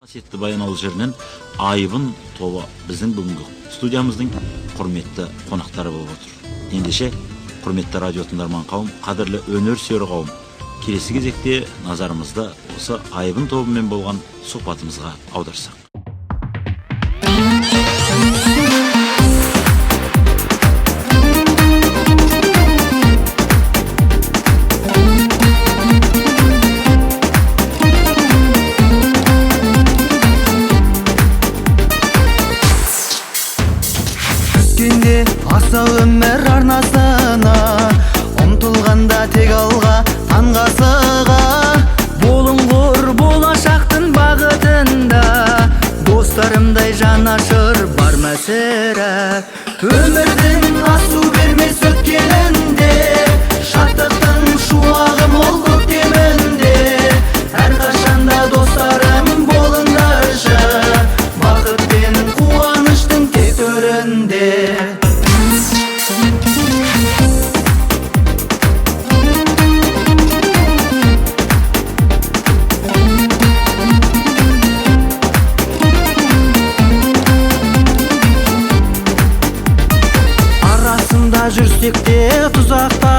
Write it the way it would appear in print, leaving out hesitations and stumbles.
Қасиетті Баянауыл жерінен Айбын тобы біздің бүгінгі студиямыздың құрметті қонақтары болып отыр. Ендеше, құрметті радио тыңдарман қауым, қадірлі өнер сүйер қауым, келесі кезекте назарымызды осы Айбын тобымен болған сұхбатымызға аударсақ. Аса өмір арнасына ұмтылғанда тек алға таңғасыға болыңғыр болашақтың бағытында достарымдай жанашыр бар мәсірә өмірдің асу бермес өткенінде шаттықтың шуағы мол көктемінде әрқашанда достарым болыңдаршы бақыт пен қуаныштың тек төрінде. Жүрсек те тұзақта